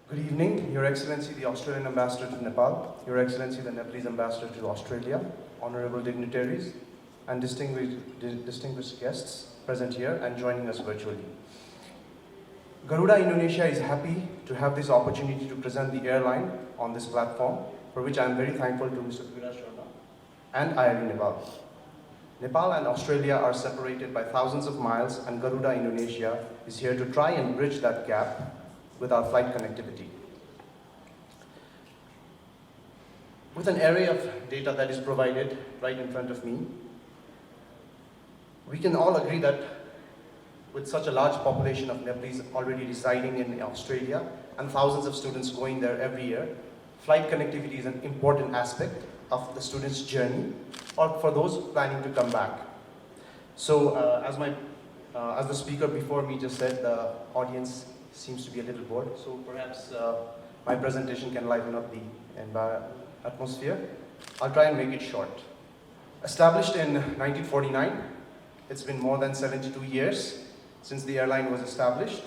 Good evening, Your Excellency, the Australian Ambassador to Nepal, Your Excellency, the Nepalese Ambassador to Australia, honorable dignitaries, and distinguished guests present here and joining us virtually. GARUDA Indonesia is happy to have this opportunity to present the airline on this platform, for which I am very thankful to Mr. Dwiraj Sharma and AAERI Nepal. Nepal and Australia are separated by thousands of miles, and GARUDA Indonesia is here to try and bridge that gap with our flight connectivity. With an array of data that is provided right in front of me, we can all agree that with such a large population of Nepalese already residing in Australia and thousands of students going there every year, flight connectivity is an important aspect of the students' journey or for those planning to come back. So as the speaker before me just said, the audience seems to be a little bored, so perhaps my presentation can liven up the atmosphere. I'll try and make it short. Established in 1949, it's been more than 72 years since the airline was established.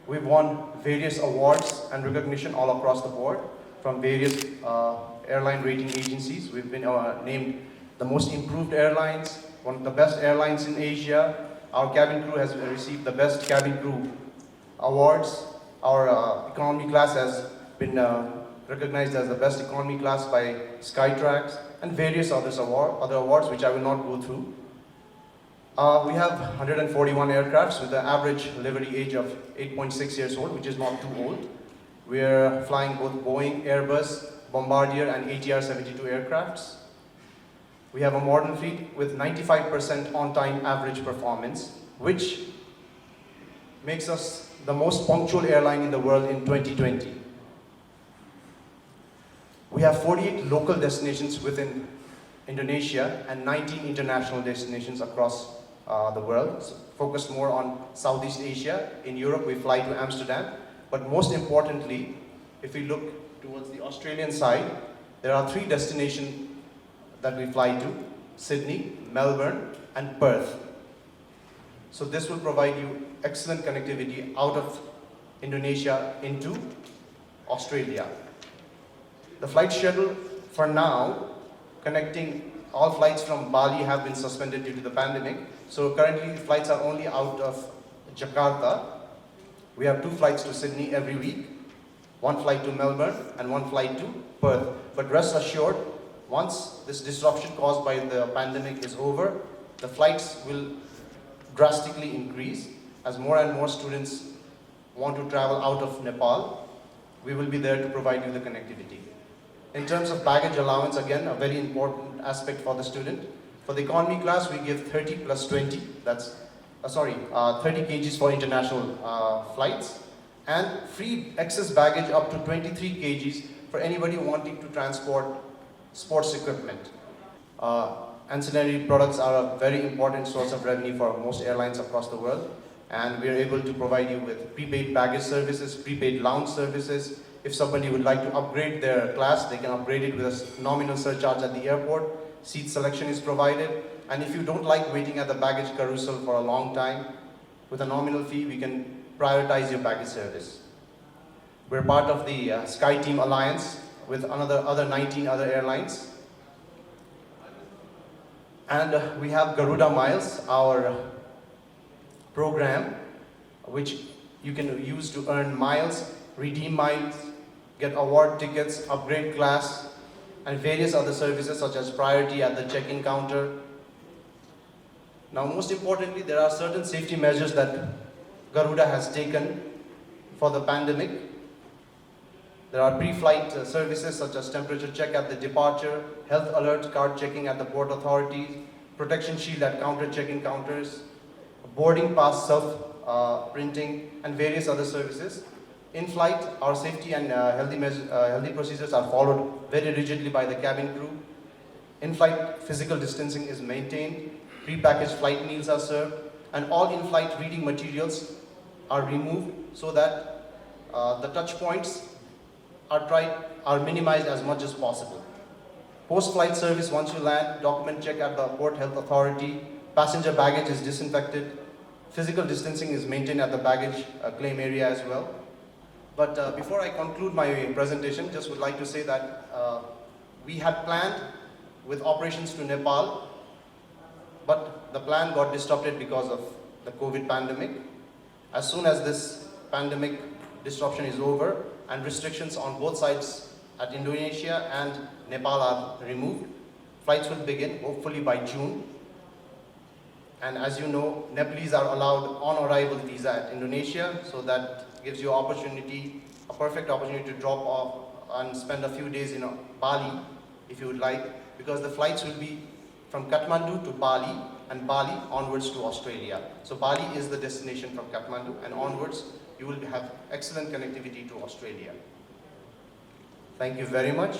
We've won various awards and recognition all across the board from various airline rating agencies. We've been named the most improved airlines, one of the best airlines in Asia. Our cabin crew has received the best cabin crew awards. Our economy class has been recognized as the best economy class by Skytrax and various other awards which I will not go through. We have 141 aircrafts with an average livery age of 8.6 years old, which is not too old. We're flying both Boeing, Airbus, Bombardier and ATR 72 aircrafts. We have a modern fleet with 95% on-time average performance, which makes us the most punctual airline in the world in 2020. We have 48 local destinations within Indonesia and 19 international destinations across the world, focused more on Southeast Asia. In Europe, we fly to Amsterdam, but most importantly, if we look towards the Australian side, there are 3 destinations that we fly to: Sydney, Melbourne, and Perth. So this will provide you excellent connectivity out of Indonesia into Australia. The flight schedule for now, connecting all flights from Bali have been suspended due to the pandemic. So currently flights are only out of Jakarta. We have 2 flights to Sydney every week, 1 flight to Melbourne and 1 flight to Perth. But rest assured, once this disruption caused by the pandemic is over, the flights will drastically increase as more and more students want to travel out of Nepal. We will be there to provide you the connectivity. In terms of baggage allowance, again, a very important aspect for the student. For the economy class, we give 30 plus 20, that's 30 kgs for international flights, and free excess baggage up to 23 kgs for anybody wanting to transport sports equipment. Ancillary products are a very important source of revenue for most airlines across the world, and we are able to provide you with prepaid baggage services, prepaid lounge services. If somebody would like to upgrade their class, they can upgrade it with a nominal surcharge at the airport. Seat selection is provided, and if you don't like waiting at the baggage carousel for a long time, with a nominal fee, we can prioritize your baggage service. We're part of the SkyTeam Alliance with other 19 other airlines. And we have Garuda Miles, our program, which you can use to earn miles, redeem miles, get award tickets, upgrade class, and various other services such as priority at the check-in counter. Now, most importantly, there are certain safety measures that Garuda has taken for the pandemic. There are pre-flight services such as temperature check at the departure, health alert card checking at the port authorities, protection shield at counter check-in counters, boarding pass self-printing, and various other services. In flight, our safety and healthy procedures are followed very rigidly by the cabin crew. In-flight physical distancing is maintained, pre-packaged flight meals are served, and all in-flight reading materials are removed so that the touch points are minimized as much as possible. Post-flight service, once you land, document check at the port health authority, passenger baggage is disinfected, physical distancing is maintained at the baggage claim area as well. But before I conclude my presentation, just would like to say that we had planned with operations to Nepal, but the plan got disrupted because of the COVID pandemic. As soon as this pandemic disruption is over and restrictions on both sides at Indonesia and Nepal are removed, flights will begin, hopefully by June. And as you know, Nepalese are allowed on-arrival visa at Indonesia, so that gives you opportunity, a perfect opportunity to drop off and spend a few days in Bali, if you would like, because the flights will be from Kathmandu to Bali, and Bali onwards to Australia. So Bali is the destination from Kathmandu, and onwards you will have excellent connectivity to Australia. Thank you very much.